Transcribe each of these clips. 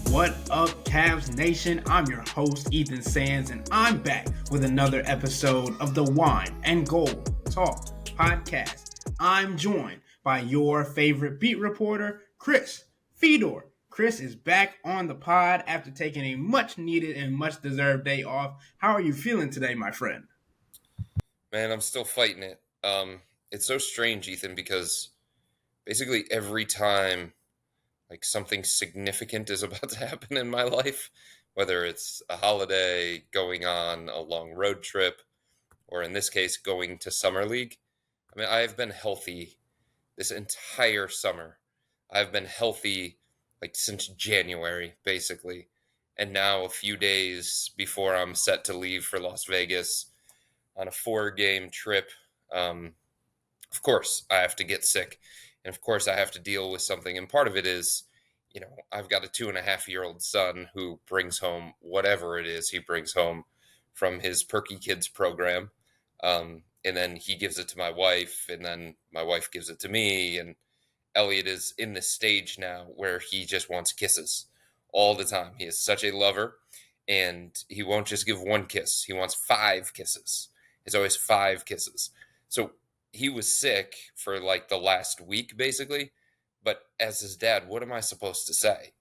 What up, Cavs Nation? I'm your host, Ethan Sands, and I'm back with another episode of the Wine and Gold Talk podcast. I'm joined by your favorite beat reporter, Chris Fedor. Chris is back on the pod after taking a much needed and much deserved day off. How are you feeling today, my friend? Man, I'm still fighting it. It's so strange, Ethan, because basically every time like something significant is about to happen in my life, whether it's a holiday, going on a long road trip, or in this case, going to summer league. I mean, I've been healthy this entire summer. I've been healthy like since January, basically. And now, a few days before I'm set to leave for Las Vegas on a 4-game trip, um, of course, I have to get sick. And of course, I have to deal with something. And part of it is, I've got a 2.5-year-old son who brings home whatever it is he brings home from his Perky Kids program. And then he gives it to my wife, and then my wife gives it to me. And Elliot is in this stage now where he just wants kisses all the time. He is such a lover, and he won't just give one kiss. He wants 5 kisses. It's always 5 kisses. So he was sick for like the last week, basically. But as his dad, what am I supposed to say?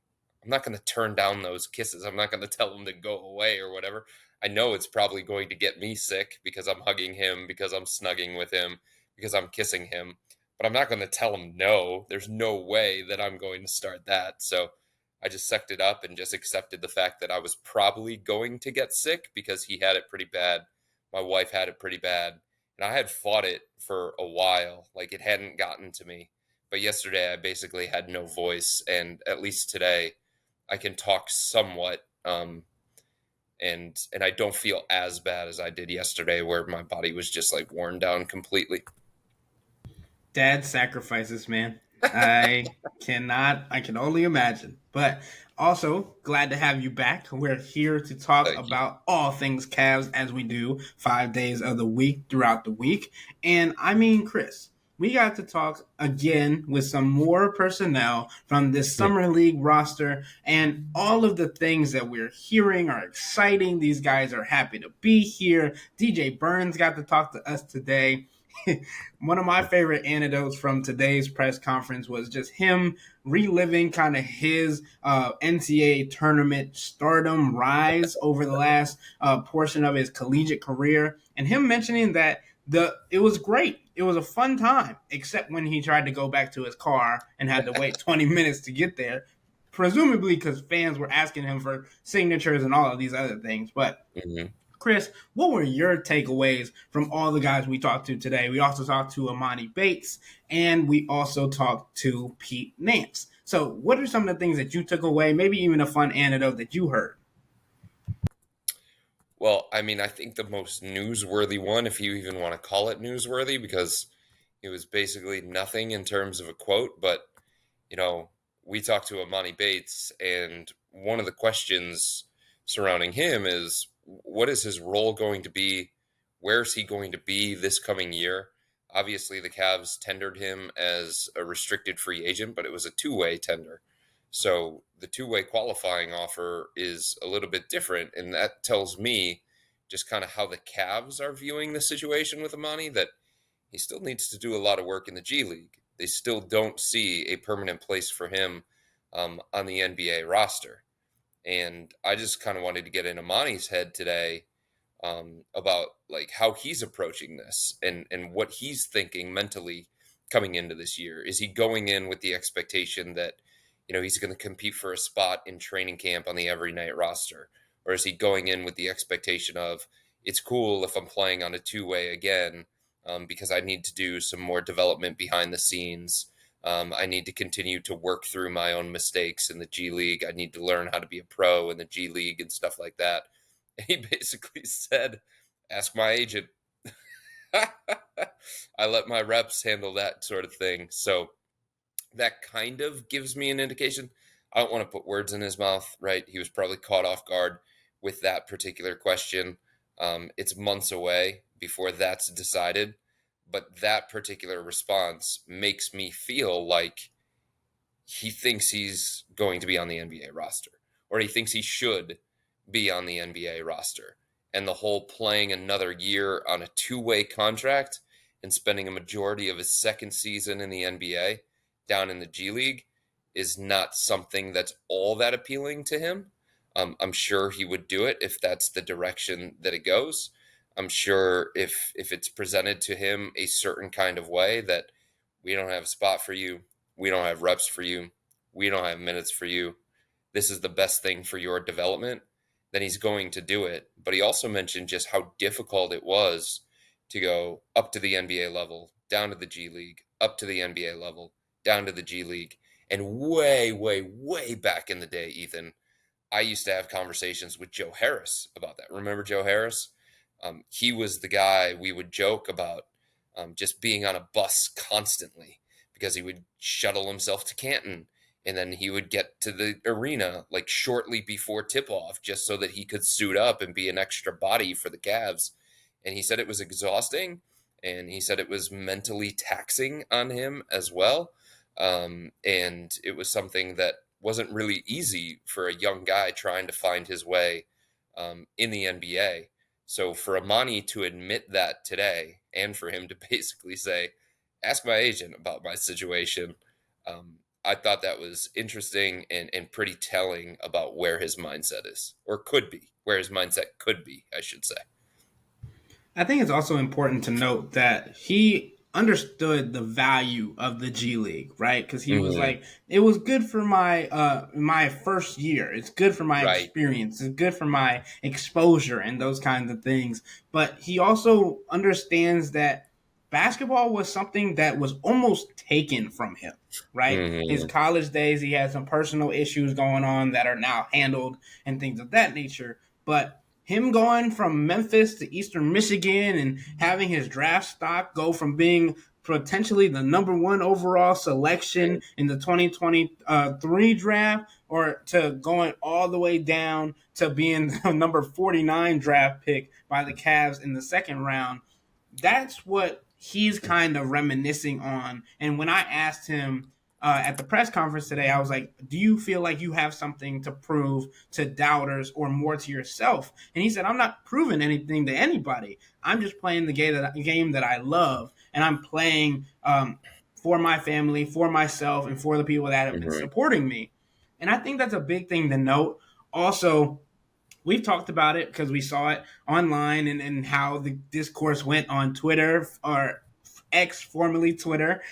I'm not going to turn down those kisses. I'm not going to tell him to go away or whatever. I know it's probably going to get me sick because I'm hugging him, because I'm snugging with him, because I'm kissing him. But I'm not going to tell him no. There's no way that I'm going to start that. So I just sucked it up and just accepted the fact that I was probably going to get sick because he had it pretty bad. My wife had it pretty bad. And I had fought it for a while. Like it hadn't gotten to me. But yesterday I basically had no voice. And at least today I can talk somewhat. And I don't feel as bad as I did yesterday where my body was just like worn down completely. Dad sacrifices, man. I can only imagine. But also, glad to have you back. We're here to talk Thank you. about all things Cavs as we do 5 days of the week throughout the week. And I mean, Chris, we got to talk again with some more personnel from this Summer League roster, and all of the things that we're hearing are exciting. These guys are happy to be here. DJ Burns got to talk to us today. One of my favorite anecdotes from today's press conference was just him reliving kind of his NCAA tournament stardom rise over the last portion of his collegiate career, and him mentioning that it was great. It was a fun time, except when he tried to go back to his car and had to wait 20 minutes to get there, presumably because fans were asking him for signatures and all of these other things. But Mm-hmm. Chris, what were your takeaways from all the guys we talked to today? We also talked to Emoni Bates, and we also talked to Pete Nance. So what are some of the things that you took away, maybe even a fun anecdote that you heard? Well, I mean, I think the most newsworthy one, if you even want to call it newsworthy, because it was basically nothing in terms of a quote, but, you know, we talked to Emoni Bates, and one of the questions surrounding him is what is his role going to be? Where is he going to be this coming year? Obviously, the Cavs tendered him as a restricted free agent, but it was a two-way tender. So the two-way qualifying offer is a little bit different, and that tells me just kind of how the Cavs are viewing the situation with Emoni, that he still needs to do a lot of work in the G League. They still don't see a permanent place for him on the NBA roster. And I just kind of wanted to get in Amani's head today about like how he's approaching this and what he's thinking mentally coming into this year. Is he going in with the expectation that he's going to compete for a spot in training camp on the every night roster, or is he going in with the expectation of it's cool if I'm playing on a two-way again because I need to do some more development behind the scenes. I need to continue to work through my own mistakes in the G League. I need to learn how to be a pro in the G League and stuff like that. And he basically said, ask my agent. I let my reps handle that sort of thing. So that kind of gives me an indication. I don't want to put words in his mouth, right? He was probably caught off guard with that particular question. It's months away before that's decided. But that particular response makes me feel like he thinks he's going to be on the NBA roster, or he thinks he should be on the NBA roster. And the whole playing another year on a two-way contract and spending a majority of his second season in the NBA down in the G League is not something that's all that appealing to him. I'm sure he would do it if that's the direction that it goes. I'm sure if it's presented to him a certain kind of way that we don't have a spot for you, we don't have reps for you, we don't have minutes for you, this is the best thing for your development, then he's going to do it. But he also mentioned just how difficult it was to go up to the NBA level, down to the G League, up to the NBA level, down to the G League. And way, way, way back in the day, Ethan, I used to have conversations with Joe Harris about that. Remember Joe Harris? He was the guy we would joke about just being on a bus constantly because he would shuttle himself to Canton and then he would get to the arena like shortly before tip off just so that he could suit up and be an extra body for the Cavs. And he said it was exhausting and he said it was mentally taxing on him as well. And it was something that wasn't really easy for a young guy trying to find his way in the NBA. So for Emoni to admit that today and for him to basically say, ask my agent about my situation, I thought that was interesting and pretty telling about where his mindset is, or could be, where his mindset could be, I should say. I think it's also important to note that he understood the value of the G League, right? Because he was Mm-hmm. like, it was good for my first year. It's good for my Right. experience. It's good for my exposure and those kinds of things. But he also understands that basketball was something that was almost taken from him, right? His Mm-hmm. college days, he had some personal issues going on that are now handled and things of that nature. But him going from Memphis to Eastern Michigan and having his draft stock go from being potentially the number one overall selection in the 2023 draft or to going all the way down to being the number 49 draft pick by the Cavs in the second round. That's what he's kind of reminiscing on. And when I asked him at the press conference today, I was like, do you feel like you have something to prove to doubters or more to yourself? And he said, I'm not proving anything to anybody. I'm just playing the game that I love. And I'm playing for my family, for myself, and for the people that have been Mm-hmm. supporting me. And I think that's a big thing to note. Also, we've talked about it because we saw it online and how the discourse went on Twitter or X, formerly Twitter,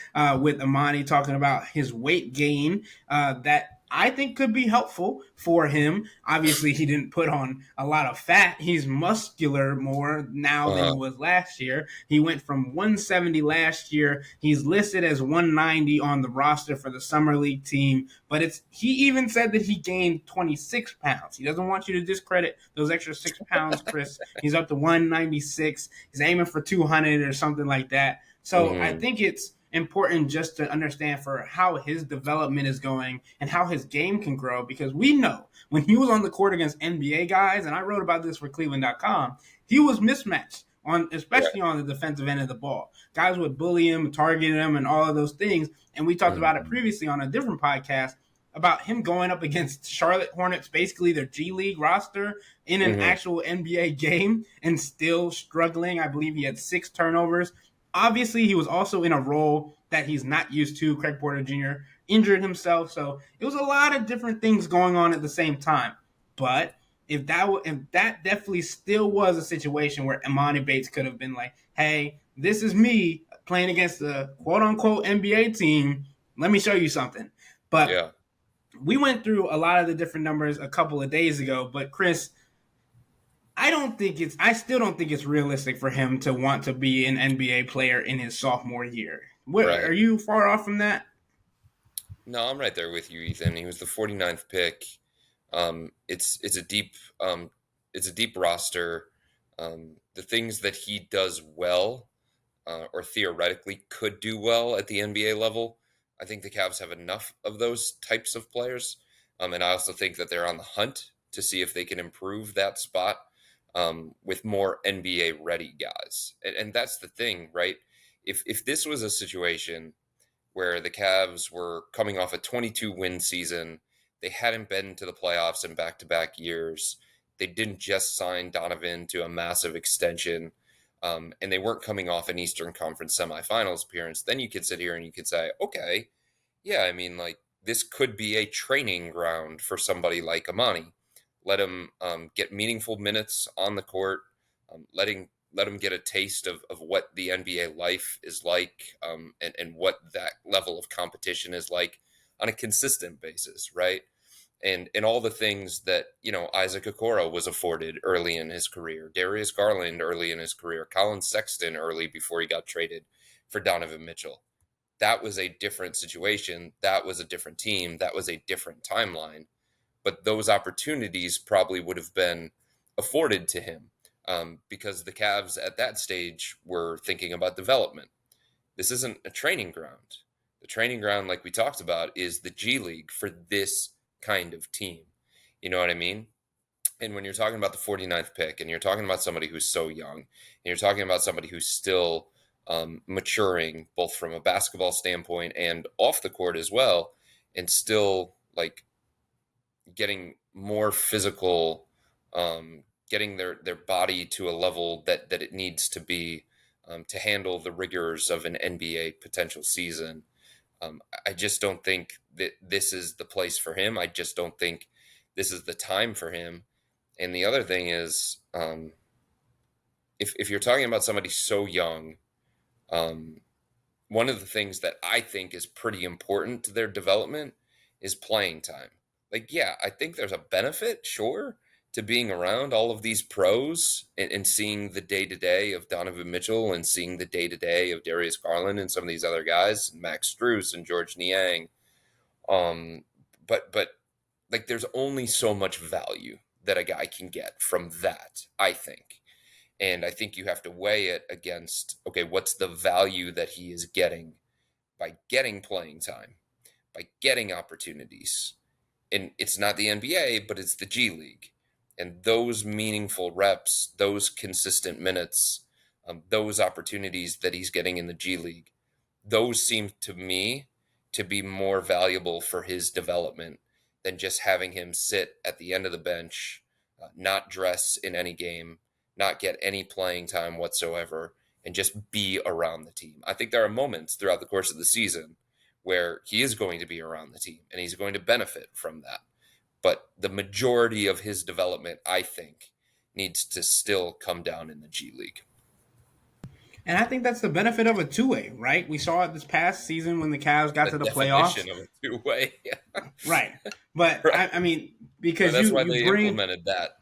with Emoni talking about his weight gain that I think could be helpful for him. Obviously, he didn't put on a lot of fat. He's muscular more now than he Uh-huh. was last year. He went from 170 last year. He's listed as 190 on the roster for the summer league team. But he even said that he gained 26 pounds. He doesn't want you to discredit those extra 6 pounds, Chris. He's up to 196. He's aiming for 200 or something like that. So I Mm-hmm. think it's important just to understand for how his development is going and how his game can grow because we know when he was on the court against NBA guys, and I wrote about this for cleveland.com, he was mismatched on especially Right. on the defensive end of the ball. Guys would bully him, target him, and all of those things. And we talked about it Mm-hmm. previously on a different podcast about him going up against Charlotte Hornets, basically their G League roster in an Mm-hmm. actual NBA game and still struggling. I believe he had 6 turnovers. Obviously, he was also in a role that he's not used to. Craig Porter Jr. injured himself, so it was a lot of different things going on at the same time. But if that definitely still was a situation where Emoni Bates could have been like, "Hey, this is me playing against the quote unquote NBA team. Let me show you something." But Yeah. we went through a lot of the different numbers a couple of days ago. But Chris, I still don't think it's realistic for him to want to be an NBA player in his sophomore year. Are Right. you far off from that? No, I'm right there with you, Ethan. He was the 49th pick. It's a deep roster. The things that he does well, or theoretically could do well at the NBA level, I think the Cavs have enough of those types of players. And I also think that they're on the hunt to see if they can improve that spot with more NBA ready guys. And that's the thing, right? If this was a situation where the Cavs were coming off a 22 win season. They hadn't been to the playoffs in back-to-back years. They didn't just sign Donovan to a massive extension, and they weren't coming off an Eastern Conference semifinals appearance. Then you could sit here and you could say, okay, yeah, I mean, like, this could be a training ground for somebody like Emoni. Let him get meaningful minutes on the court, let him get a taste of what the NBA life is like, and what that level of competition is like on a consistent basis, right? And all the things that, Isaac Okoro was afforded early in his career, Darius Garland early in his career, Colin Sexton early before he got traded for Donovan Mitchell. That was a different situation. That was a different team. That was a different timeline. But those opportunities probably would have been afforded to him, because the Cavs at that stage were thinking about development. This isn't a training ground. The training ground, like we talked about, is the G League for this kind of team. You know what I mean? And when you're talking about the 49th pick, and you're talking about somebody who's so young, and you're talking about somebody who's still maturing, both from a basketball standpoint and off the court as well, and still like getting more physical, getting their body to a level that it needs to be, to handle the rigors of an NBA potential season. I just don't think that this is the place for him. I just don't think this is the time for him. And the other thing is, if you're talking about somebody so young, um, one of the things that I think is pretty important to their development is playing time. Like, yeah, I think there's a benefit, sure, to being around all of these pros, and seeing the day to day of Donovan Mitchell, and seeing the day to day of Darius Garland and some of these other guys, Max Strus and George Niang. Um, but like, there's only so much value that a guy can get from that, I think. And I think you have to weigh it against, okay, what's the value that he is getting by getting playing time, by getting opportunities? And it's not the NBA, but it's the G League. And those meaningful reps, those consistent minutes, those opportunities that he's getting in the G League, those seem to me to be more valuable for his development than just having him sit at the end of the bench, not dress in any game, not get any playing time whatsoever, and just be around the team. I think there are moments throughout the course of the season where he is going to be around the team and he's going to benefit from that. But the majority of his development, I think, needs to still come down in the G League. And I think that's the benefit of a two-way, right? We saw it this past season when the Cavs got The to the playoffs. definition of a two-way. Right. But Right. I mean, But because that's you why you they bring implemented that.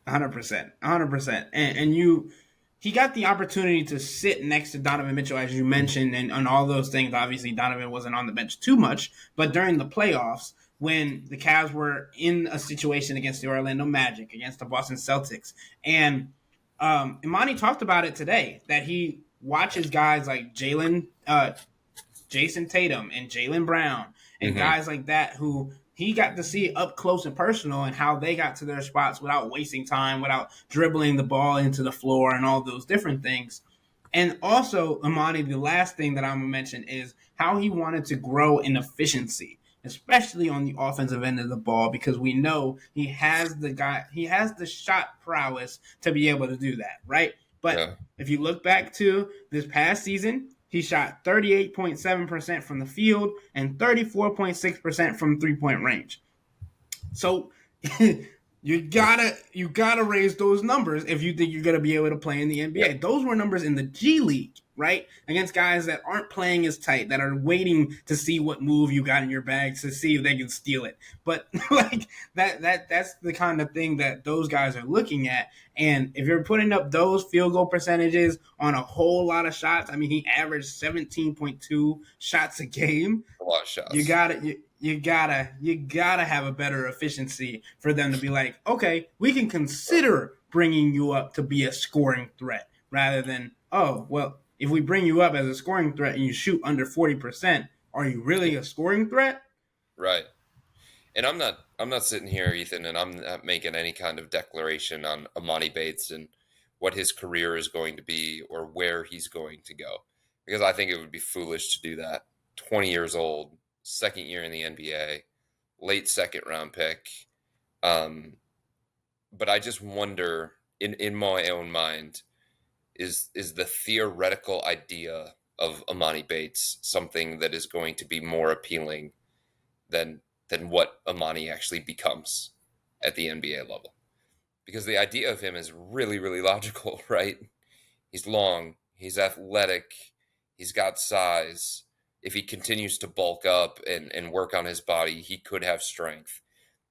100%, 100%, and you he got the opportunity to sit next to Donovan Mitchell, as you mentioned, and all those things. Obviously, Donovan wasn't on the bench too much, but during the playoffs, when the Cavs were in a situation against the Orlando Magic, against the Boston Celtics, and Emoni talked about it today that he watches guys like Jason Tatum and Jaylen Brown and Mm-hmm. guys like that who he got to see up close and personal and how they got to their spots without wasting time, without dribbling the ball into the floor and all those different things. And also, Emoni, the last thing that I'm gonna mention is how he wanted to grow in efficiency, especially on the offensive end of the ball, because we know he has the shot prowess to be able to do that, right? But Yeah. if you look back to this past season, he shot 38.7% from the field and 34.6% from 3-point range. So you gotta raise those numbers if you think you're gonna be able to play in the NBA. Yep. Those were numbers in the G League, right? Against guys that aren't playing as tight, that are waiting to see what move you got in your bag to see if they can steal it. But like that's the kind of thing that those guys are looking at. And if you're putting up those field goal percentages on a whole lot of shots, I mean, he averaged 17.2 shots a game. A lot of You shots. gotta you gotta have a better efficiency for them to be like, okay, we can consider bringing you up to be a scoring threat rather than, oh well, if we bring you up as a scoring threat and you shoot under 40%, are you really a scoring threat? Right. And I'm not sitting here, Ethan, and I'm not making any kind of declaration on Emoni Bates and what his career is going to be or where he's going to go. Because I think it would be foolish to do that. 20 years old, second year in the NBA, late second round pick. Um, but I just wonder in my own mind, is the theoretical idea of Emoni Bates something that is going to be more appealing than what Emoni actually becomes at the NBA level? Because the idea of him is really, really logical, right? He's long, he's athletic, he's got size. If he continues to bulk up and work on his body, he could have strength.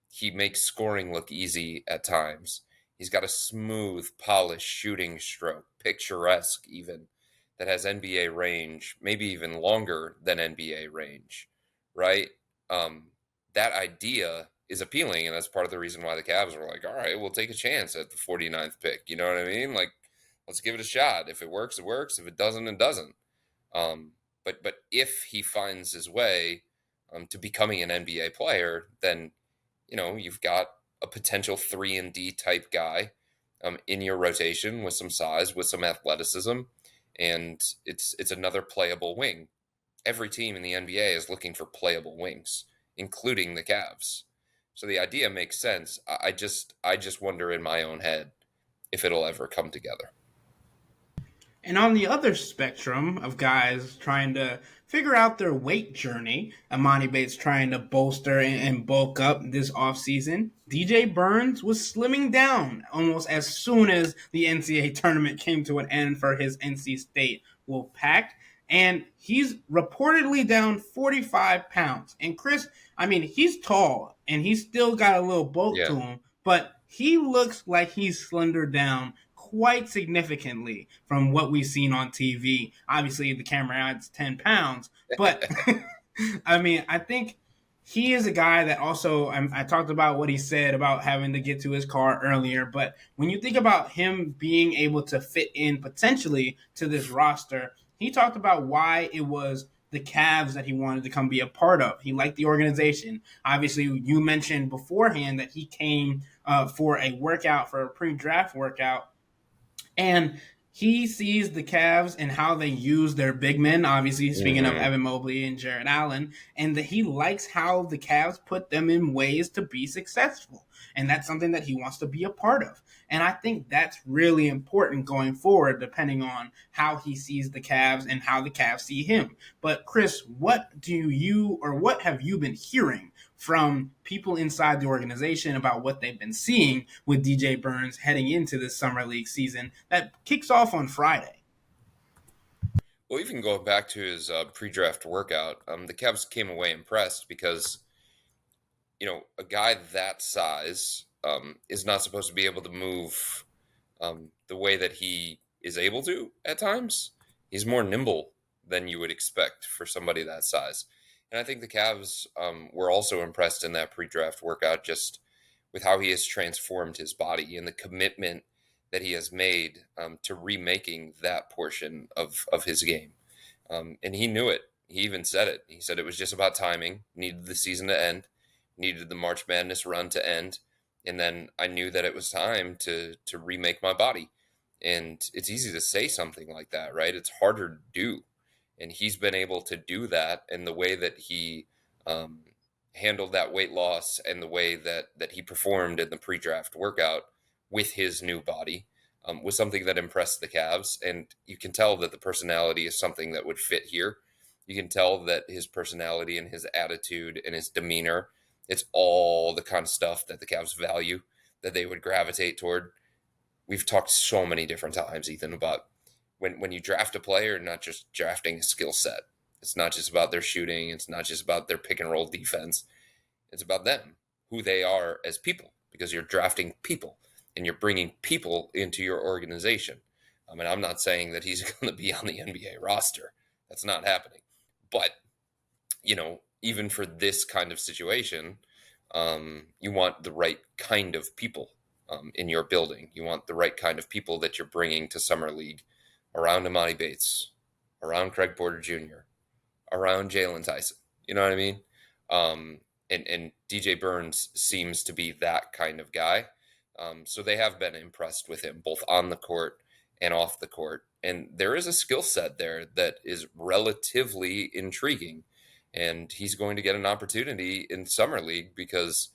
He makes scoring look easy at times. He's got a smooth, polished shooting stroke, picturesque even, that has NBA range, maybe even longer than NBA range, right? Um, that idea is appealing, and that's part of the reason why the Cavs were like, all right, we'll take a chance at the 49th pick. You know what I mean? Like, let's give it a shot. If it works, it works. If it doesn't, it doesn't. Um, but if he finds his way to becoming an NBA player, then you've got a potential 3 and D type guy in your rotation with some size, with some athleticism, and it's another playable wing. Every team in the NBA is looking for playable wings, including the Cavs. So the idea makes sense. I just wonder in my own head if it'll ever come together. And on the other spectrum of guys trying to figure out their weight journey, Emoni Bates trying to bolster and bulk up this offseason, DJ Burns was slimming down almost as soon as the NCAA tournament came to an end for his NC State Wolfpack. And he's reportedly down 45 pounds. And Chris, I mean, he's tall and he's still got a little bulk Yeah. to him, but he looks like he's slendered down quite significantly from what we've seen on TV. Obviously, the camera adds 10 pounds, but I mean, I think he is a guy that also, I talked about what he said about having to get to his car earlier, but when you think about him being able to fit in potentially to this roster, he talked about why it was the Cavs that he wanted to come be a part of. He liked the organization. Obviously, you mentioned beforehand that he came for a workout, for a pre-draft workout, and he sees the Cavs and how they use their big men, obviously, speaking of Mm-hmm. Evan Mobley and Jared Allen, and that he likes how the Cavs put them in ways to be successful. And that's something that he wants to be a part of. And I think that's really important going forward, depending on how he sees the Cavs and how the Cavs see him. But Chris, what have you been hearing from people inside the organization about what they've been seeing with DJ Burns heading into this summer league season that kicks off on Friday? Well, even going back to his pre-draft workout, the Cavs came away impressed because a guy that size is not supposed to be able to move the way that he is able to at times. He's more nimble than you would expect for somebody that size. And I think the Cavs were also impressed in that pre-draft workout just with how he has transformed his body and the commitment that he has made to remaking that portion of his game. And he knew it. He even said it. He said it was just about timing, needed the season to end, needed the March Madness run to end, and then I knew that it was time to remake my body. And it's easy to say something like that, right? It's harder to do. And he's been able to do that, and the way that he um, handled that weight loss and the way that he performed in the pre-draft workout with his new body was something that impressed the Cavs. And you can tell that the personality is something that would fit here. You can tell that his personality and his attitude and his demeanor, it's all the kind of stuff that the Cavs value, that they would gravitate toward. We've talked so many different times, Ethan, about when you draft a player, not just drafting a skill set. It's not just about their shooting. It's not just about their pick and roll defense. It's about them, who they are as people, because you're drafting people and you're bringing people into your organization. I mean, I'm not saying that he's going to be on the NBA roster. That's not happening. But, even for this kind of situation, you want the right kind of people in your building. You want the right kind of people that you're bringing to Summer League around Emoni Bates, around Craig Porter Jr., around Jalen Tyson. You know what I mean? Um, and DJ Burns seems to be that kind of guy. So they have been impressed with him both on the court and off the court. And there is a skill set there that is relatively intriguing. and he's going to get an opportunity in summer league because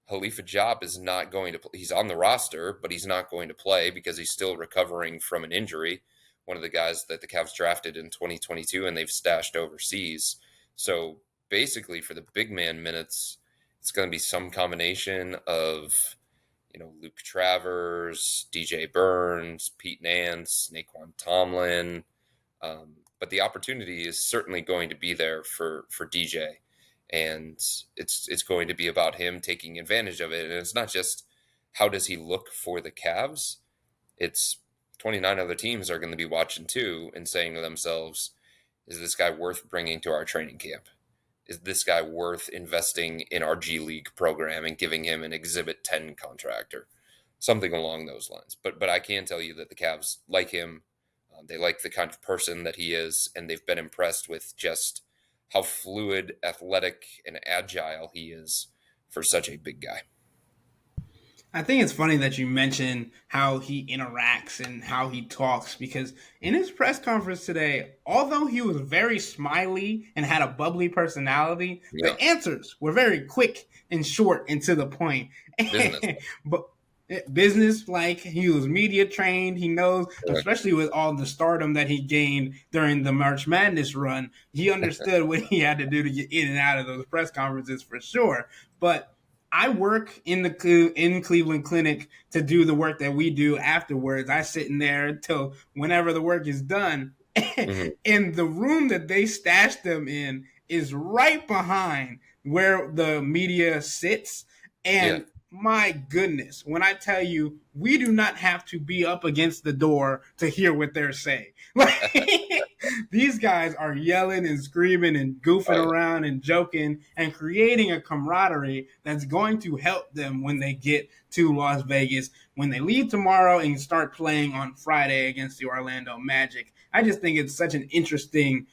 Khalifa Diop is not going to play. He's on the roster, but he's not going to play because he's still recovering from an injury. One of the guys that the Cavs drafted in 2022 and they've stashed overseas. So basically, for the big man minutes, it's going to be some combination of, Luke Travers, DJ Burns, Pete Nance, Naquan Tomlin. But the opportunity is certainly going to be there for DJ, and it's going to be about him taking advantage of it. And it's not just how does he look for the Cavs. It's 29 other teams are going to be watching too and saying to themselves, is this guy worth bringing to our training camp? Is this guy worth investing in our G League program and giving him an Exhibit 10 contract or something along those lines? But I can tell you that the Cavs like him. They like the kind of person that he is, and they've been impressed with just how fluid, athletic, and agile he is for such a big guy. I think it's funny that you mentioned how he interacts and how he talks because in his press conference today, although he was very smiley and had a bubbly personality, Yeah, the answers were very quick and short and to the point. business. But business like he was media trained, he knows, Correct. especially with all the stardom that he gained during the March Madness run, he understood what he had to do to get in and out of those press conferences for sure. But I work in Cleveland Clinic to do the work that we do afterwards. I sit in there until whenever the work is done. Mm-hmm. And the room that they stashed them in is right behind where the media sits. Yeah. And my goodness, when I tell you, we do not have to be up against the door to hear what they're saying. These guys are yelling and screaming and goofing Oh, yeah. around and joking and creating a camaraderie that's going to help them when they get to Las Vegas, when they leave tomorrow and start playing on Friday against the Orlando Magic. I just think it's such an interesting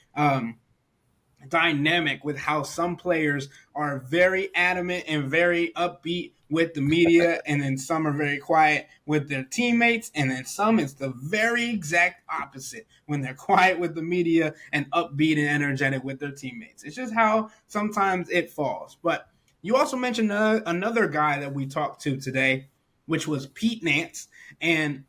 dynamic with how some players are very adamant and very upbeat with the media, and then some are very quiet with their teammates, and then some it's the very exact opposite when they're quiet with the media and upbeat and energetic with their teammates. It's just how sometimes it falls. But you also mentioned another guy that we talked to today, which was Pete Nance. And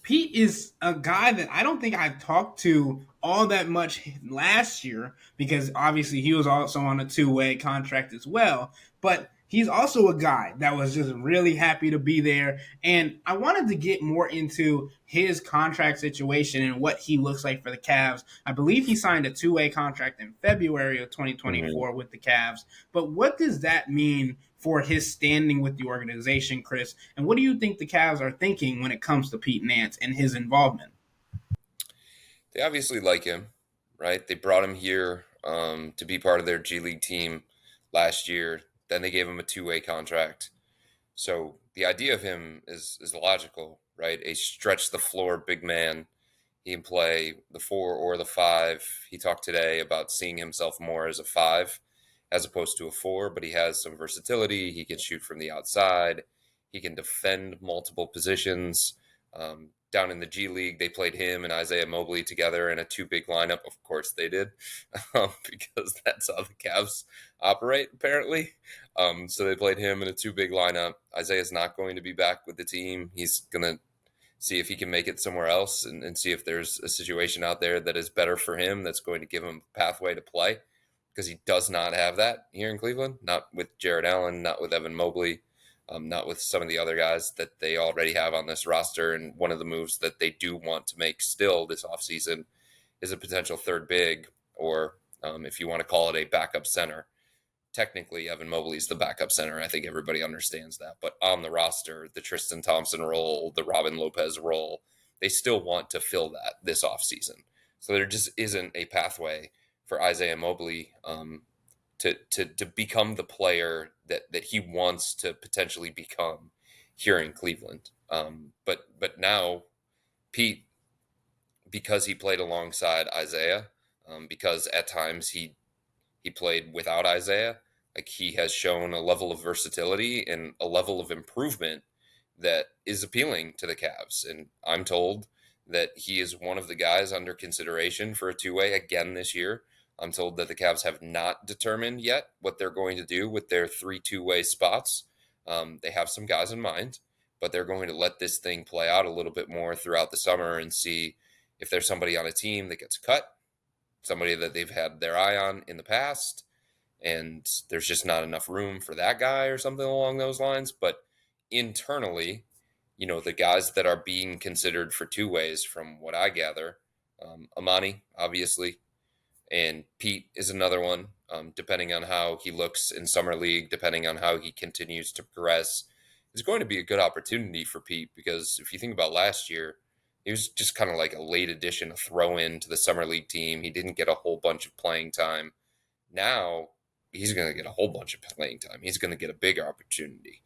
Pete is a guy that I don't think I talked to all that much last year because obviously he was also on a two-way contract as well. But he's also a guy that was just really happy to be there. And I wanted to get more into his contract situation and what he looks like for the Cavs. I believe he signed a two-way contract in February of Mm-hmm. 2024 with the Cavs. But what does that mean for his standing with the organization, Chris? And what do you think the Cavs are thinking when it comes to Pete Nance and his involvement? They obviously like him, right? They brought him here to be part of their G League team last year. Then they gave him a two-way contract. So the idea of him is logical, right? A stretch the floor big man. He can play the four or the five. He talked today about seeing himself more as a five as opposed to a four, but he has some versatility. He can shoot from the outside. He can defend multiple positions. Down in the G League, they played him and Isaiah Mobley together in a two big lineup. Of course they did, because that's how the Cavs operate, apparently. So they played him in a two big lineup. Isaiah's not going to be back with the team. He's going to see if he can make it somewhere else and see if there's a situation out there that is better for him that's going to give him a pathway to play because he does not have that here in Cleveland, not with Jared Allen, not with Evan Mobley, not with some of the other guys that they already have on this roster. And one of the moves that they do want to make still this offseason is a potential third big, or if you want to call it a backup center. Technically, Evan Mobley's the backup center. I think everybody understands that. But on the roster, the Tristan Thompson role, the Robin Lopez role, they still want to fill that this offseason. So there just isn't a pathway for Isaiah Mobley to become the player that he wants to potentially become here in Cleveland. But now Pete, because he played alongside Isaiah, because at times he played without Isaiah. Like he has shown a level of versatility and a level of improvement that is appealing to the Cavs. And I'm told that he is one of the guys under consideration for a two-way again this year. I'm told that the Cavs have not determined yet what they're going to do with their 3 two-way spots. They have some guys in mind, but they're going to let this thing play out a little bit more throughout the summer and see if there's somebody on a team that gets cut, somebody that they've had their eye on in the past, and there's just not enough room for that guy or something along those lines. But internally, the guys that are being considered for two ways, from what I gather, Emoni, obviously, and Pete is another one. Depending on how he looks in summer league, depending on how he continues to progress, is going to be a good opportunity for Pete, because if you think about last year, he was just kind of like a late addition, a throw in to the summer league team. He didn't get a whole bunch of playing time. Now he's going to get a whole bunch of playing time. He's going to get a big opportunity.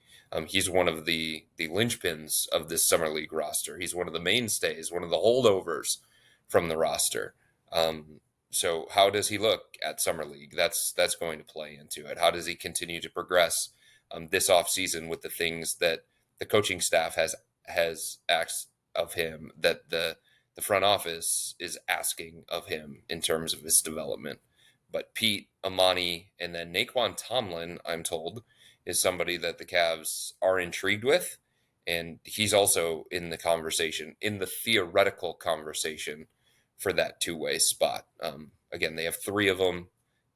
He's one of the linchpins of this summer league roster. He's one of the mainstays, one of the holdovers from the roster. So how does he look at summer league? That's going to play into it. How does he continue to progress this offseason with the things that the coaching staff has asked of him, that the front office is asking of him in terms of his development? But Pete, Emoni, and then Naquan Tomlin, I'm told, is somebody that the Cavs are intrigued with. And he's also in the conversation, in the theoretical conversation, for that two-way spot. Again, they have three of them.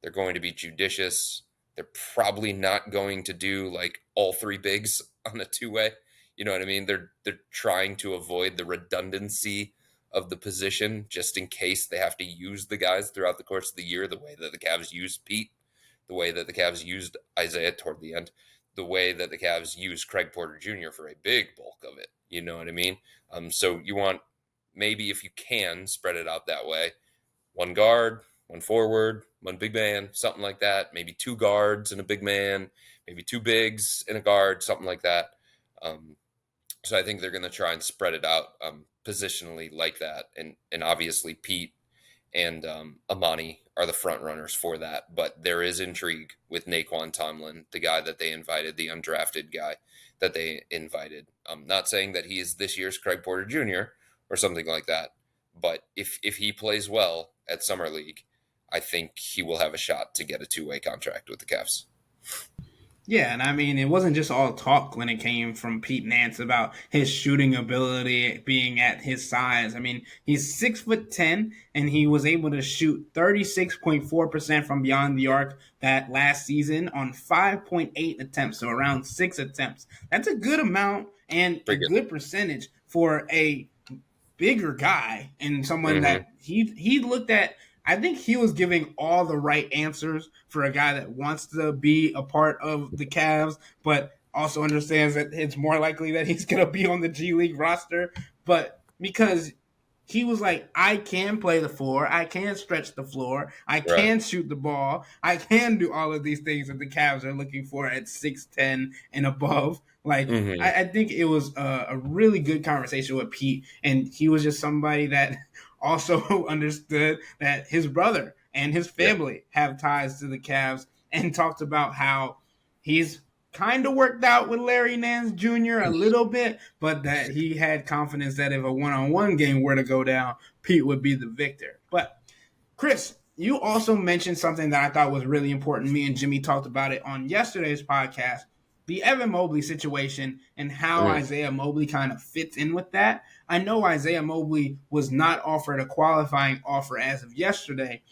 They're going to be judicious. They're probably not going to do like all three bigs on a two-way. You know what I mean? They're trying to avoid the redundancy of the position, just in case they have to use the guys throughout the course of the year, the way that the Cavs used Pete, the way that the Cavs used Isaiah toward the end, the way that the Cavs used Craig Porter Jr. for a big bulk of it. You know what I mean? So you want, maybe if you can, spread it out that way. One guard, one forward, one big man, something like that. Maybe two guards and a big man, maybe two bigs and a guard, something like that. So I think they're going to try and spread it out positionally like that. And obviously Pete and Emoni are the front runners for that. But there is intrigue with Naquan Tomlin, the guy that they invited, the undrafted guy that they invited. I'm not saying that he is this year's Craig Porter Jr. or something like that. But if he plays well at Summer League, I think he will have a shot to get a two-way contract with the Cavs. Yeah, and I mean, it wasn't just all talk when it came from Pete Nance about his shooting ability being at his size. I mean, he's 6'10", and he was able to shoot 36.4% from beyond the arc that last season on 5.8 attempts, so around 6 attempts. That's a good amount and a Pretty good percentage for a bigger guy and someone good. that he looked at. I think he was giving all the right answers for a guy that wants to be a part of the Cavs, but also understands that it's more likely that he's going to be on the G League roster. But because he was like, I can play the floor, I can stretch the floor, I Right. can shoot the ball, I can do all of these things that the Cavs are looking for at 6'10" and above. Like, Mm-hmm. I think it was a really good conversation with Pete, and he was just somebody that also understood that his brother and his Yeah. family have ties to the Cavs, and talked about how he's kind of worked out with Larry Nance Jr. a little bit, but that he had confidence that if a one-on-one game were to go down, Pete would be the victor. But Chris, you also mentioned something that I thought was really important. Me and Jimmy talked about it on yesterday's podcast, the Evan Mobley situation and how Mm. Isaiah Mobley kind of fits in with that. I know Isaiah Mobley was not offered a qualifying offer as of yesterday,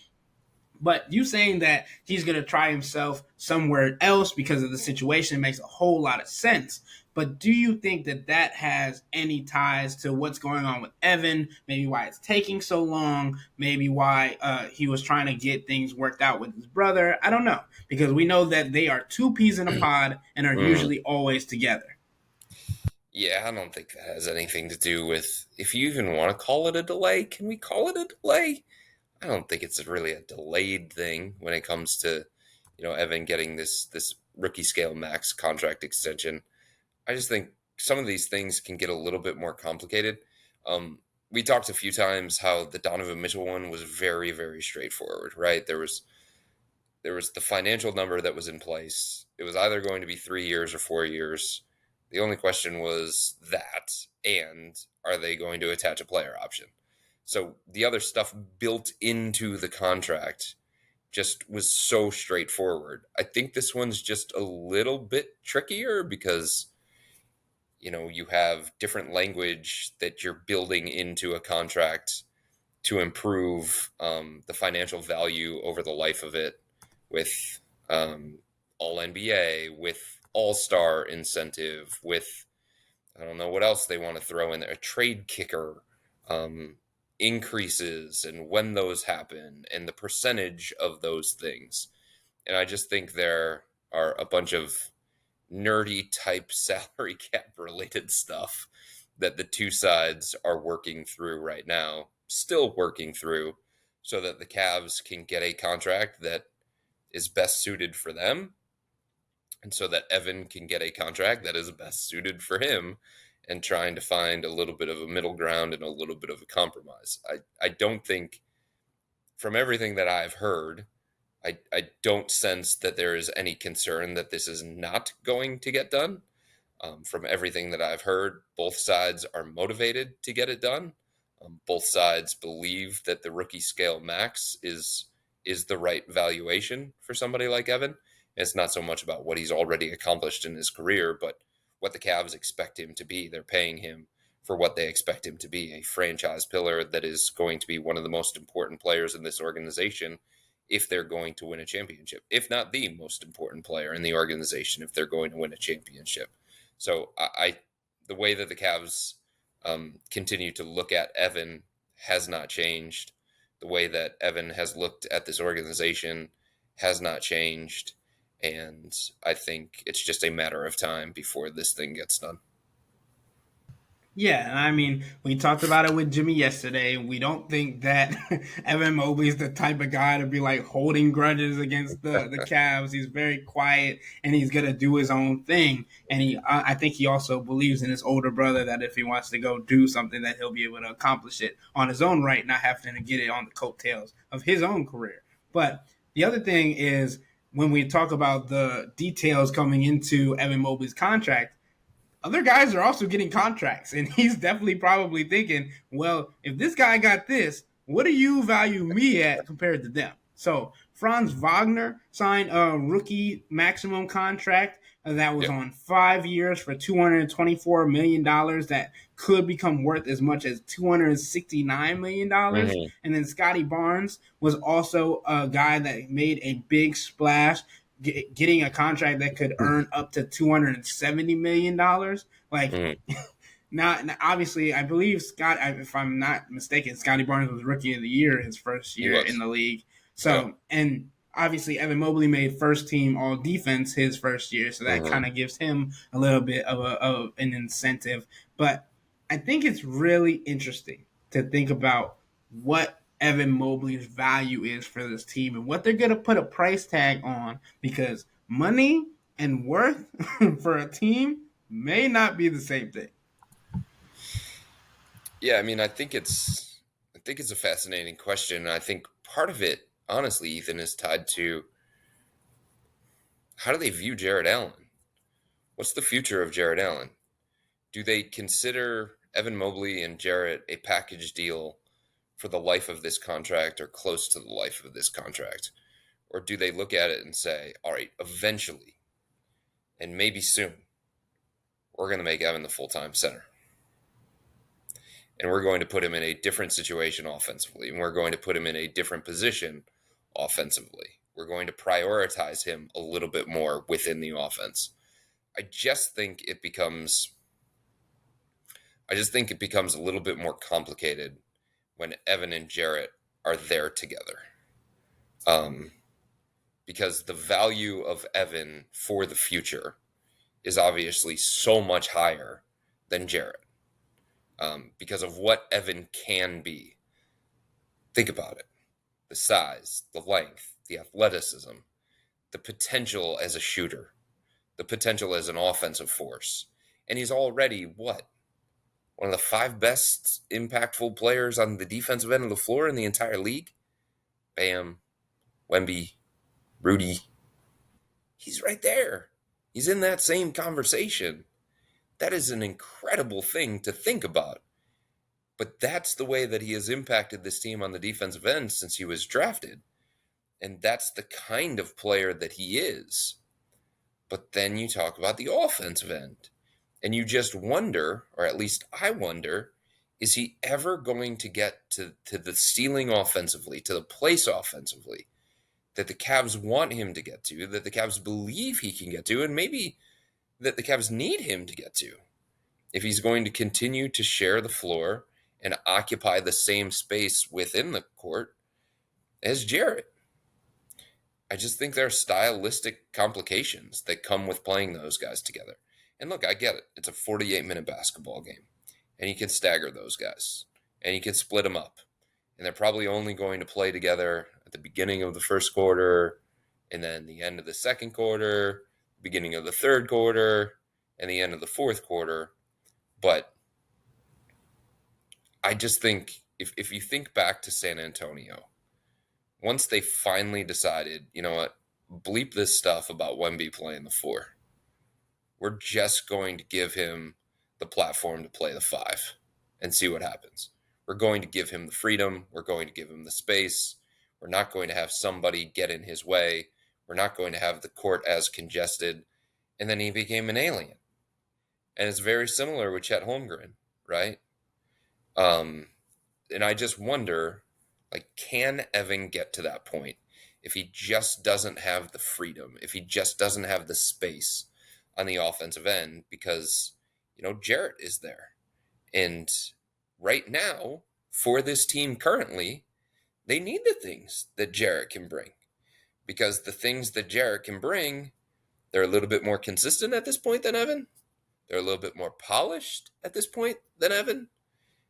but you saying that he's going to try himself somewhere else because of the situation makes a whole lot of sense. But do you think that that has any ties to what's going on with Evan? Maybe why it's taking so long? Maybe why he was trying to get things worked out with his brother? I don't know. Because we know that they are two peas in a pod and are Mm. usually always together. Yeah, I don't think that has anything to do with, if you even want to call it a delay. Can we call it a delay? I don't think it's really a delayed thing when it comes to, Evan getting this rookie scale max contract extension. I just think some of these things can get a little bit more complicated. We talked a few times how the Donovan Mitchell one was very, very straightforward, right? There was the financial number that was in place. It was either going to be 3 years or 4 years. The only question was that, and are they going to attach a player option? So the other stuff built into the contract just was so straightforward. I think this one's just a little bit trickier because you have different language that you're building into a contract to improve the financial value over the life of it with all NBA, with all star incentive, with I don't know what else they want to throw in there, a trade kicker, um, increases and when those happen and the percentage of those things. And I just think there are a bunch of nerdy type salary cap related stuff that the two sides are working through right now, still working through, so that the Cavs can get a contract that is best suited for them, and so that Evan can get a contract that is best suited for him, and trying to find a little bit of a middle ground and a little bit of a compromise. I don't think, from everything that I've heard, I don't sense that there is any concern that this is not going to get done. From everything that I've heard, both sides are motivated to get it done. Both sides believe that the rookie scale max is the right valuation for somebody like Evan. It's not so much about what he's already accomplished in his career, but what the Cavs expect him to be. They're paying him for what they expect him to be, a franchise pillar that is going to be one of the most important players in this organization if they're going to win a championship, if not the most important player in the organization if they're going to win a championship. So the way that the Cavs continue to look at Evan has not changed. The way that Evan has looked at this organization has not changed. And I think it's just a matter of time before this thing gets done. Yeah, and I mean, we talked about it with Jimmy yesterday. We don't think that Evan Mobley is the type of guy to be like holding grudges against the Cavs. He's very quiet and he's gonna do his own thing. And I think he also believes in his older brother that if he wants to go do something, that he'll be able to accomplish it on his own right, not having to get it on the coattails of his own career. But the other thing is when we talk about the details coming into Evan Mobley's contract, other guys are also getting contracts, and he's definitely probably thinking, well, if this guy got this, what do you value me at compared to them? So Franz Wagner signed a rookie maximum contract that was Yep. on 5 years for $224 million that could become worth as much as $269 million. Mm-hmm. And then Scotty Barnes was also a guy that made a big splash getting a contract that could earn up to $270 million. Like, Mm-hmm. now, obviously, I believe Scott, if I'm not mistaken, Scotty Barnes was Rookie of the Year his first He year in was. the league. Yep. So, and obviously, Evan Mobley made first team All Defense his first year, so that Mm-hmm. kind of gives him a little bit of an incentive. But I think it's really interesting to think about what Evan Mobley's value is for this team and what they're going to put a price tag on, because money and worth for a team may not be the same thing. Yeah, I mean, I think it's a fascinating question. And I think part of it, honestly, Ethan, is tied to how do they view Jared Allen? What's the future of Jared Allen? Do they consider Evan Mobley and Jarrett a package deal for the life of this contract or close to the life of this contract? Or do they look at it and say, all right, eventually, and maybe soon, we're going to make Evan the full time center? And we're going to put him in a different situation offensively, and we're going to put him in a different position offensively. We're going to prioritize him a little bit more within the offense. I just think it becomes a little bit more complicated when Evan and Jarrett are there together. Um, because the value of Evan for the future is obviously so much higher than Jarrett, because of what Evan can be. Think about it: the size, the length, the athleticism, the potential as a shooter, the potential as an offensive force. And he's already what? One of the five best impactful players on the defensive end of the floor in the entire league. Bam, Wemby, Rudy. He's right there. He's in that same conversation. That is an incredible thing to think about. But that's the way that he has impacted this team on the defensive end since he was drafted. And that's the kind of player that he is. But then you talk about the offensive end, and you just wonder, or at least I wonder, is he ever going to get to the ceiling offensively, to the place offensively that the Cavs want him to get to, that the Cavs believe he can get to, and maybe that the Cavs need him to get to? If he's going to continue to share the floor and occupy the same space within the court as Jarrett. I just think there are stylistic complications that come with playing those guys together. And look, I get it. It's a 48-minute basketball game. And you can stagger those guys. And you can split them up. And they're probably only going to play together at the beginning of the first quarter, and then the end of the second quarter, beginning of the third quarter, and the end of the fourth quarter. But I just think if you think back to San Antonio, once they finally decided, you know what, bleep this stuff about Wemby playing the four. We're just going to give him the platform to play the five and see what happens. We're going to give him the freedom. We're going to give him the space. We're not going to have somebody get in his way. We're not going to have the court as congested. And then he became an alien. And it's very similar with Chet Holmgren, right? And I just wonder, like, can Evan get to that point if he just doesn't have the freedom, if he just doesn't have the space on the offensive end? Because, you know, Jarrett is there. And right now, for this team currently, they need the things that Jarrett can bring. Because the things that Jarrett can bring, they're a little bit more consistent at this point than Evan. They're a little bit more polished at this point than Evan.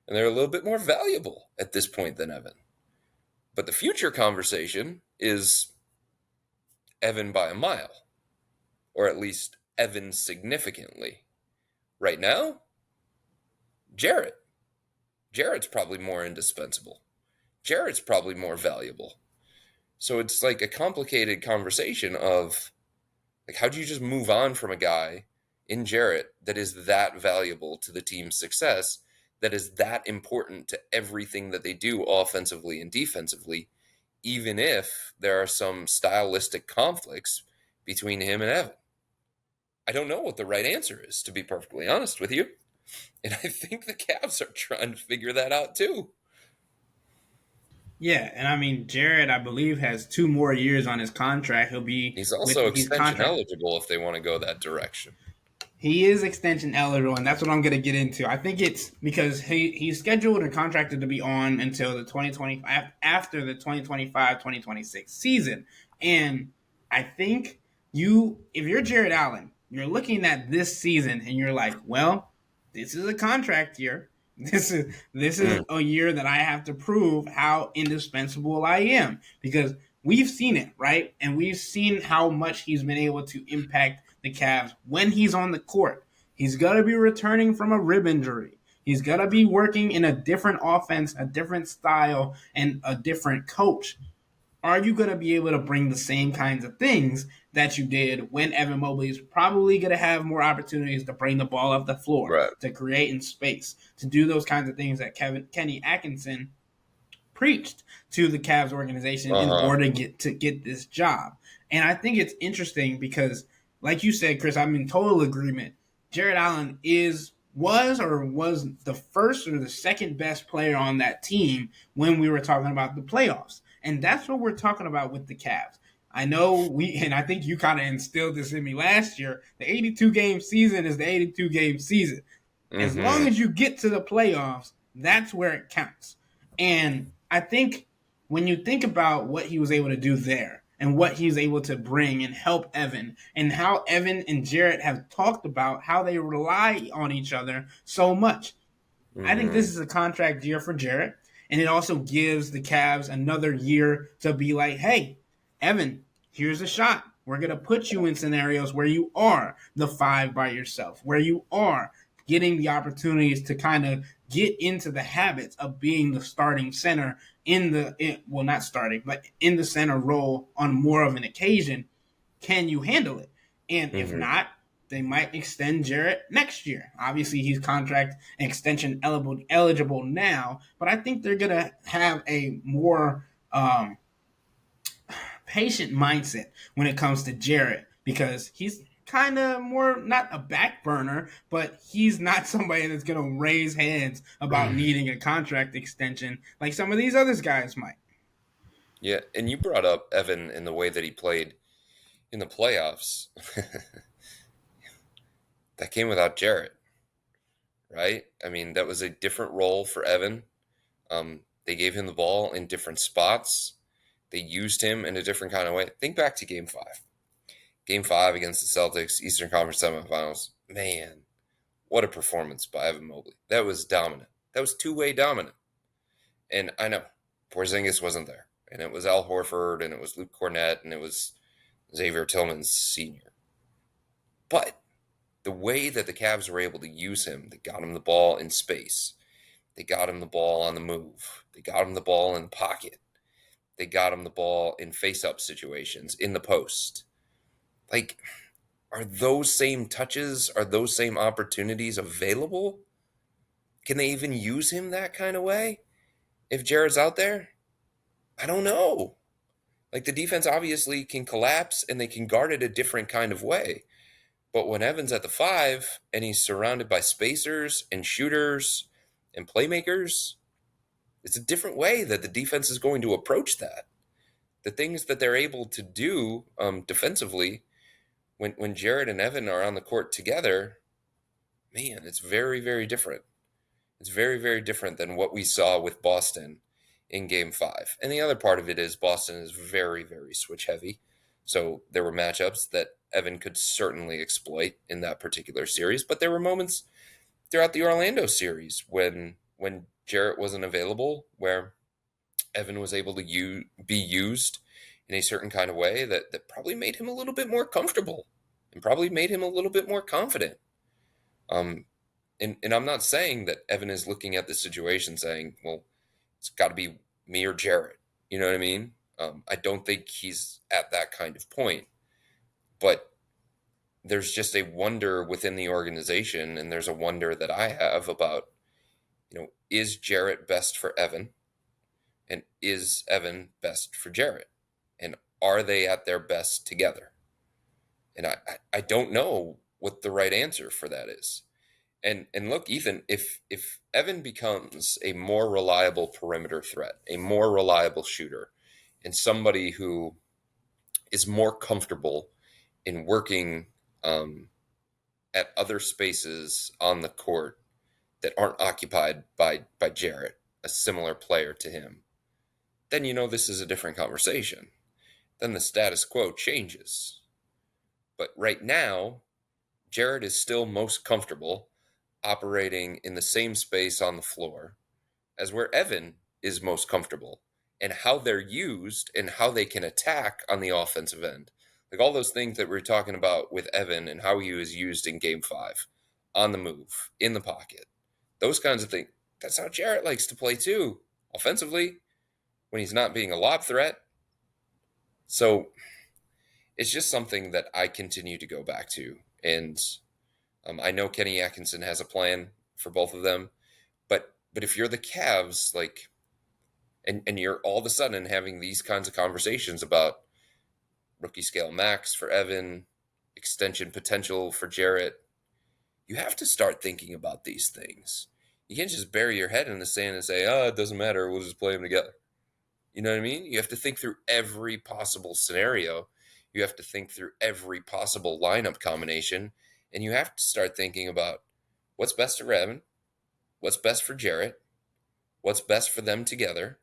And they're a little bit more valuable at this point than Evan. But the future conversation is Evan by a mile, or at least Evan significantly. Right now, Jarrett. Jarrett's probably more indispensable. Jarrett's probably more valuable. So it's like a complicated conversation of, like, how do you just move on from a guy in Jarrett that is that valuable to the team's success, that is that important to everything that they do offensively and defensively, even if there are some stylistic conflicts between him and Evan? I don't know what the right answer is, to be perfectly honest with you. And I think the Cavs are trying to figure that out too. Yeah, and I mean Jared, I believe, has 2 more years on his contract. He'll be He's with also his extension contract. eligible if they want to go that direction. He is extension eligible, and that's what I'm going to get into. I think it's because he's scheduled and contracted to be on until the 2020 after the 2025-2026 season. And I think if you're Jared Allen, you're looking at this season and you're like, well, this is a contract year. This is a year that I have to prove how indispensable I am, because we've seen it, right? And we've seen how much he's been able to impact the Cavs when he's on the court. He's going to be returning from a rib injury. He's going to be working in a different offense, a different style, and a different coach. Are you going to be able to bring the same kinds of things that you did when Evan Mobley is probably going to have more opportunities to bring the ball up the floor, Right. to create in space, to do those kinds of things that Kenny Atkinson preached to the Cavs organization in order to get this job? And I think it's interesting because, like you said, Chris, I'm in total agreement. Jared Allen was the first or the second best player on that team when we were talking about the playoffs. And that's what we're talking about with the Cavs. I know and I think you kind of instilled this in me last year. The 82-game season is the 82-game season. As long as you get to the playoffs, that's where it counts. And I think when you think about what he was able to do there and what he's able to bring and help Evan, and how Evan and Jarrett have talked about how they rely on each other so much, I think this is a contract year for Jarrett. And it also gives the Cavs another year to be like, hey, Evan, here's a shot. We're going to put you in scenarios where you are the five by yourself, where you are getting the opportunities to kind of get into the habits of being the starting center not starting, but in the center role on more of an occasion. Can you handle it? And if not, they might extend Jarrett next year. Obviously, he's contract extension eligible now, but I think they're going to have a more patient mindset when it comes to Jarrett because he's kind of more not a back burner, but he's not somebody that's going to raise hands about needing a contract extension like some of these other guys might. Yeah, and you brought up Evan in the way that he played in the playoffs. That came without Jarrett, right? I mean, that was a different role for Evan. They gave him the ball in different spots. They used him in a different kind of way. Think back to Game 5. Game 5 against the Celtics, Eastern Conference semifinals. Man, what a performance by Evan Mobley. That was dominant. That was two-way dominant. And I know Porzingis wasn't there. And it was Al Horford, and it was Luke Cornett, and it was Xavier Tillman Sr. But the way that the Cavs were able to use him, they got him the ball in space. They got him the ball on the move. They got him the ball in the pocket. They got him the ball in face-up situations, in the post. Like, are those same touches, are those same opportunities available? Can they even use him that kind of way if Jared's out there? I don't know. Like, the defense obviously can collapse and they can guard it a different kind of way. But when Evan's at the 5 and he's surrounded by spacers and shooters and playmakers, it's a different way that the defense is going to approach that. The things that they're able to do defensively when Jared and Evan are on the court together, man, it's very, very different. It's very, very different than what we saw with Boston in Game 5. And the other part of it is Boston is very, very switch heavy. So there were matchups that Evan could certainly exploit in that particular series. But there were moments throughout the Orlando series when Jarrett wasn't available, where Evan was able to be used in a certain kind of way that probably made him a little bit more comfortable and probably made him a little bit more confident. And I'm not saying that Evan is looking at the situation saying, well, it's got to be me or Jarrett. You know what I mean? I don't think he's at that kind of point. But there's just a wonder within the organization, and there's a wonder that I have about, is Jarrett best for Evan? And is Evan best for Jarrett? And are they at their best together? And I don't know what the right answer for that is. And look, Ethan, if Evan becomes a more reliable perimeter threat, a more reliable shooter, and somebody who is more comfortable in working at other spaces on the court that aren't occupied by Jarrett, a similar player to him, then this is a different conversation. Then the status quo changes. But right now, Jarrett is still most comfortable operating in the same space on the floor as where Evan is most comfortable, and how they're used and how they can attack on the offensive end. Like all those things that we were talking about with Evan and how he was used in Game 5, on the move, in the pocket, those kinds of things. That's how Jarrett likes to play too, offensively, when he's not being a lob threat. So it's just something that I continue to go back to. And I know Kenny Atkinson has a plan for both of them, but if you're the Cavs, and you're all of a sudden having these kinds of conversations about rookie scale max for Evan, extension potential for Jarrett, you have to start thinking about these things. You can't just bury your head in the sand and say, it doesn't matter, we'll just play them together. You know what I mean? You have to think through every possible scenario. You have to think through every possible lineup combination. And you have to start thinking about what's best for Evan, what's best for Jarrett, what's best for them together,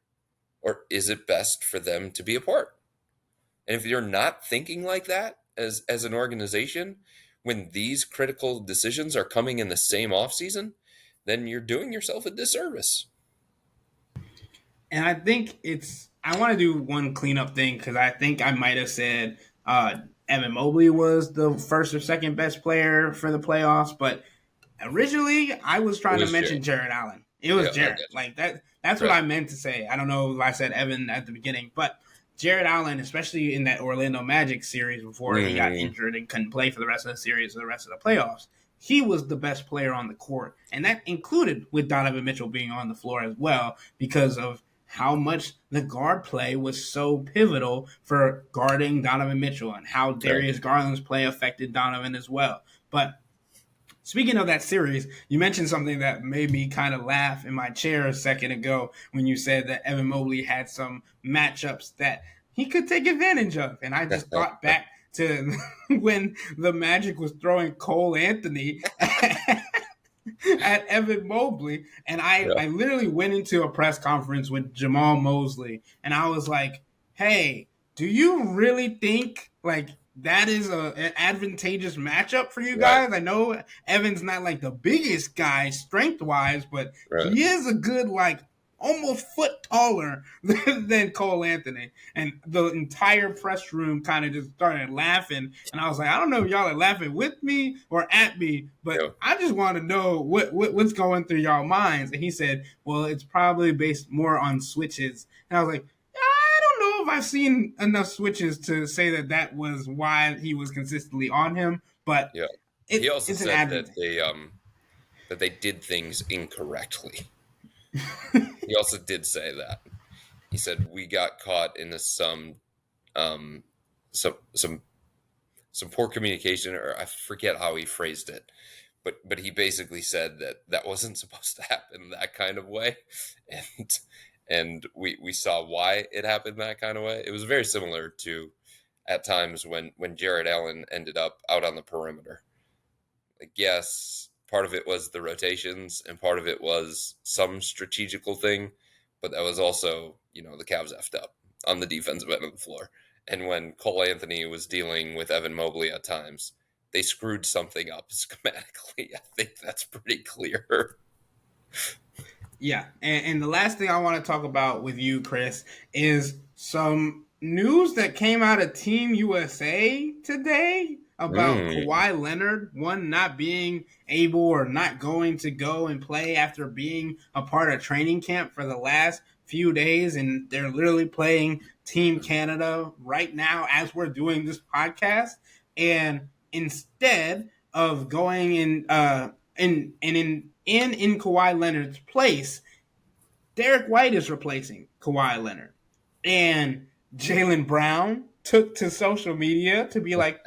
or is it best for them to be apart? And if you're not thinking like that as an organization, when these critical decisions are coming in the same offseason, then you're doing yourself a disservice. And I think I want to do one cleanup thing because I think I might have said Evan Mobley was the first or second best player for the playoffs, but originally I was trying to mention Jarrett Allen. It was Jarrett. Like that. That's right. What I meant to say. I don't know if I said Evan at the beginning, but Jarrett Allen, especially in that Orlando Magic series before he got injured and couldn't play for the rest of the series or the rest of the playoffs, he was the best player on the court. And that included with Donovan Mitchell being on the floor as well because of how much the guard play was so pivotal for guarding Donovan Mitchell and how Right. Darius Garland's play affected Donovan as well. But speaking of that series, you mentioned something that made me kind of laugh in my chair a second ago when you said that Evan Mobley had some matchups that he could take advantage of. And I just thought back to when the Magic was throwing Cole Anthony at Evan Mobley. And Yeah. I literally went into a press conference with Jamal Mosley and I was like, hey, do you really think like that is an advantageous matchup for you Right. guys? I know Evan's not like the biggest guy strength wise, but Right. he is a good like almost foot taller than Cole Anthony. And the entire press room kind of just started laughing. And I was like, I don't know if y'all are laughing with me or at me, but Yeah. I just want to know what's going through y'all minds. And he said, well, it's probably based more on switches. And I was like, I don't know if I've seen enough switches to say that that was why he was consistently on him, but Yeah. He also it's an said advantage. that they did things incorrectly. He also did say that. He said we got caught in um some some some poor communication, or I forget how he phrased it, but he basically said that that wasn't supposed to happen that kind of way, and we saw why it happened that kind of way. It was very similar to at times when Jared Allen ended up out on the perimeter. Like, yes, part of it was the rotations and part of it was some strategical thing, but that was also, the Cavs effed up on the defensive end of the floor. And when Cole Anthony was dealing with Evan Mobley at times, they screwed something up schematically. I think that's pretty clear. Yeah, and the last thing I want to talk about with you, Chris, is some news that came out of Team USA today about Mm, Kawhi Leonard, one not being able or not going to go and play after being a part of training camp for the last few days, and they're literally playing Team Canada right now as we're doing this podcast. And instead of going in Kawhi Leonard's place, Derek White is replacing Kawhi Leonard. And Jaylen Brown took to social media to be like,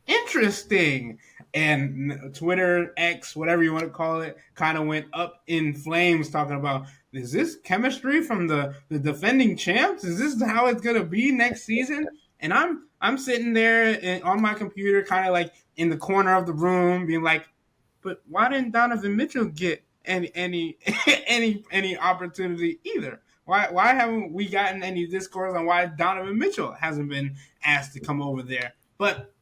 interesting. And Twitter, X, whatever you want to call it, kind of went up in flames talking about, is this chemistry from the defending champs? Is this how it's gonna be next season? And I'm sitting there on my computer, kind of like in the corner of the room, being like, but why didn't Donovan Mitchell get any any opportunity either? Why haven't we gotten any discourse on why Donovan Mitchell hasn't been asked to come over there? But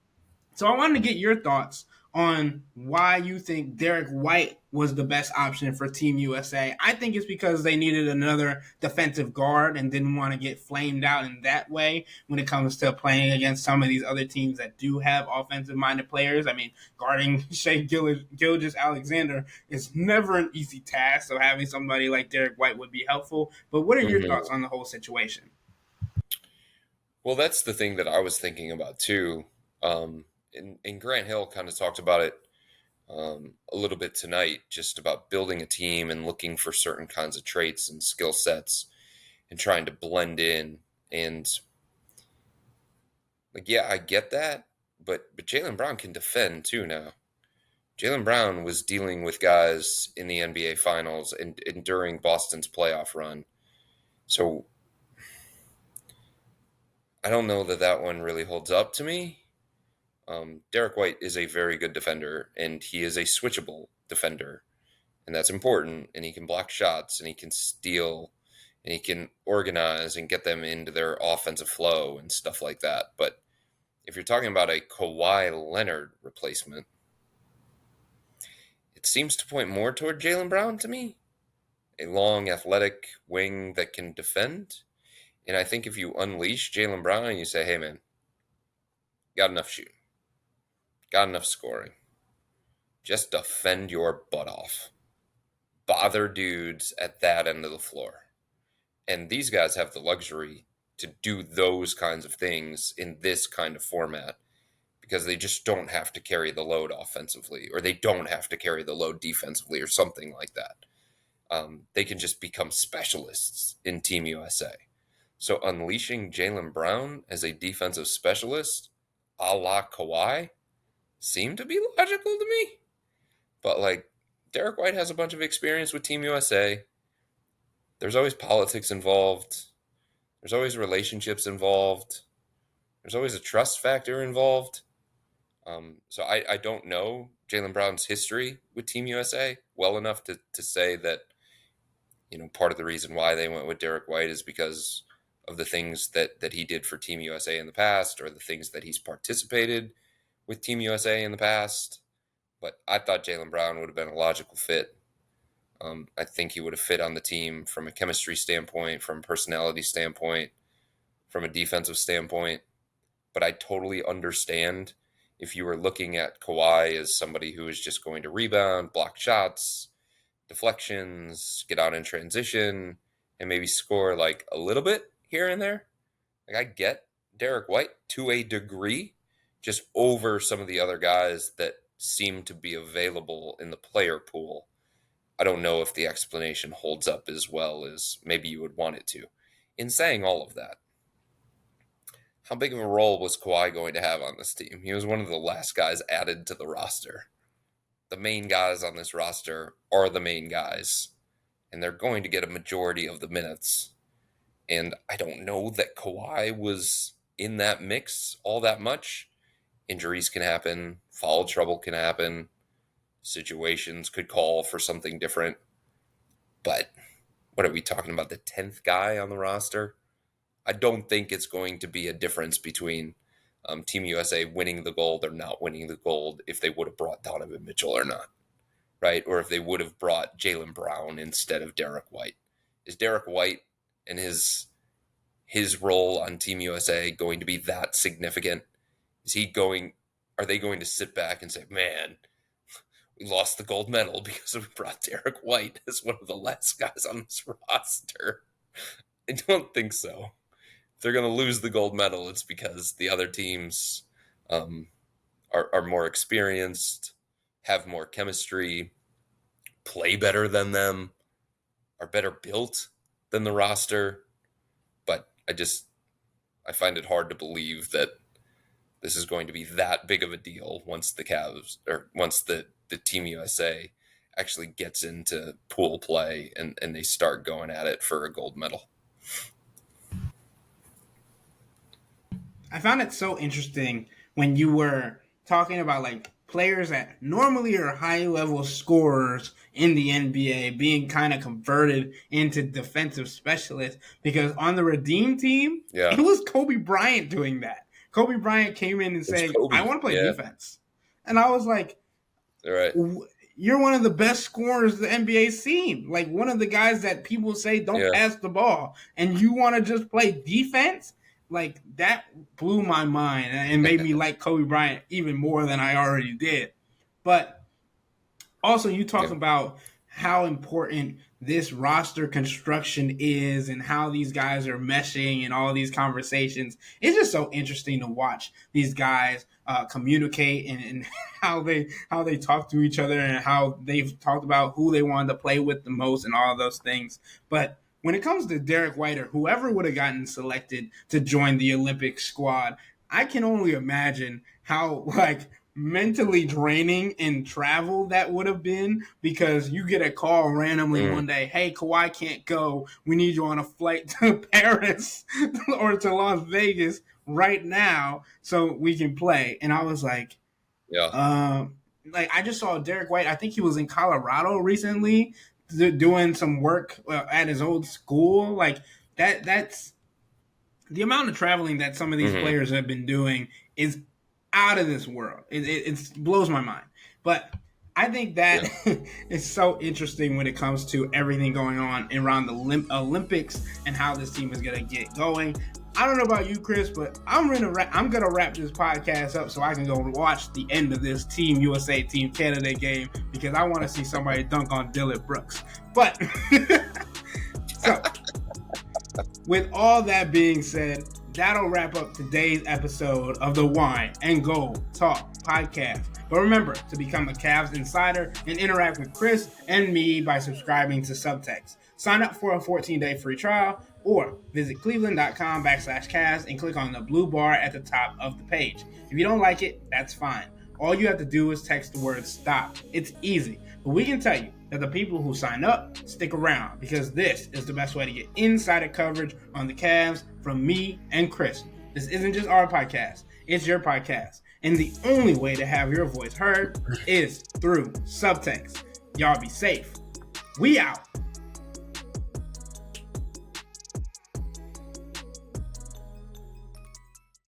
so I wanted to get your thoughts on why you think Derek White was the best option for Team USA. I think it's because they needed another defensive guard and didn't want to get flamed out in that way when it comes to playing against some of these other teams that do have offensive-minded players. I mean, guarding Shea Gilgeous-Alexander is never an easy task, so having somebody like Derek White would be helpful. But what are your thoughts mhm. on the whole situation? Well, that's the thing that I was thinking about too. And Grant Hill kind of talked about it a little bit tonight, just about building a team and looking for certain kinds of traits and skill sets and trying to blend in. And like, yeah, I get that, but Jaylen Brown can defend too now. Jaylen Brown was dealing with guys in the NBA Finals and during Boston's playoff run. So I don't know that that one really holds up to me. Derek White is a very good defender, and he is a switchable defender, and that's important. And he can block shots, and he can steal, and he can organize and get them into their offensive flow and stuff like that. But if you're talking about a Kawhi Leonard replacement, it seems to point more toward Jaylen Brown to me, a long, athletic wing that can defend. And I think if you unleash Jaylen Brown and you say, hey, man, got enough shooting, got enough scoring, just defend your butt off. Bother dudes at that end of the floor. And these guys have the luxury to do those kinds of things in this kind of format because they just don't have to carry the load offensively or they don't have to carry the load defensively or something like that. they can just become specialists in Team USA. So unleashing Jaylen Brown as a defensive specialist, a la Kawhi, seemed to be logical to me. But like, Derek White has a bunch of experience with Team USA. There's always politics involved. There's always relationships involved. There's always a trust factor involved. So I don't know Jaylen Brown's history with Team USA well enough to say that, part of the reason why they went with Derek White is because of the things that he did for Team USA in the past, or the things that he's participated with Team USA in the past. But I thought Jaylen Brown would have been a logical fit. I think he would have fit on the team from a chemistry standpoint, from a personality standpoint, from a defensive standpoint. But I totally understand if you were looking at Kawhi as somebody who is just going to rebound, block shots, deflections, get out in transition, and maybe score like a little bit here and there. Like, I get Derek White to a degree, just over some of the other guys that seem to be available in the player pool. I don't know if the explanation holds up as well as maybe you would want it to. In saying all of that, how big of a role was Kawhi going to have on this team? He was one of the last guys added to the roster. The main guys on this roster are the main guys, and they're going to get a majority of the minutes. And I don't know that Kawhi was in that mix all that much. Injuries can happen, foul trouble can happen, situations could call for something different. But what are we talking about? The 10th guy on the roster? I don't think it's going to be a difference between Team USA winning the gold or not winning the gold if they would have brought Donovan Mitchell or not, right? Or if they would have brought Jaylen Brown instead of Derek White. Is Derek White and his role on Team USA going to be that significant? Are they going to sit back and say, man, we lost the gold medal because we brought Derek White as one of the last guys on this roster? I don't think so. If they're going to lose the gold medal, it's because the other teams are more experienced, have more chemistry, play better than them, are better built than the roster. But I find it hard to believe that this is going to be that big of a deal once the Cavs, or once the Team USA actually gets into pool play and they start going at it for a gold medal. I found it so interesting when you were talking about like players that normally are high level scorers in the NBA being kind of converted into defensive specialists, because on the Redeem team, it was Kobe Bryant doing that. Kobe Bryant came in and saying, I want to play defense. And I was like, all right, you're one of the best scorers the NBA's seen. Like, one of the guys that people say don't pass the ball, and you want to just play defense? Like, that blew my mind and made me like Kobe Bryant even more than I already did. But also, you talk about how important this roster construction is and how these guys are meshing and all these conversations. It's just so interesting to watch these guys communicate and how they talk to each other and how they've talked about who they wanted to play with the most and all of those things. But when it comes to Derek White or whoever would have gotten selected to join the Olympic squad, I can only imagine how mentally draining and travel that would have been, because you get a call randomly one day, hey, Kawhi can't go. We need you on a flight to Paris or to Las Vegas right now so we can play. And I was like, I just saw Derek White. I think he was in Colorado recently doing some work at his old school. Like, that's the amount of traveling that some of these players have been doing is out of this world. It blows my mind. But I think that is so interesting when it comes to everything going on around the Olympics and how this team is going to get going. I don't know about you, Chris, but I'm gonna wrap this podcast up so I can go watch the end of this Team USA Team Canada game, because I want to see somebody dunk on Dillon Brooks. But so, with all that being said, that'll wrap up today's episode of the Wine and Gold Talk podcast. But remember to become a Cavs insider and interact with Chris and me by subscribing to Subtext. Sign up for a 14-day free trial or visit cleveland.com/Cavs and click on the blue bar at the top of the page. If you don't like it, that's fine. All you have to do is text the word STOP. It's easy. But we can tell you that the people who sign up stick around because this is the best way to get insider coverage on the Cavs from me and Chris. This isn't just our podcast. It's your podcast. And the only way to have your voice heard is through Subtext. Y'all be safe. We out.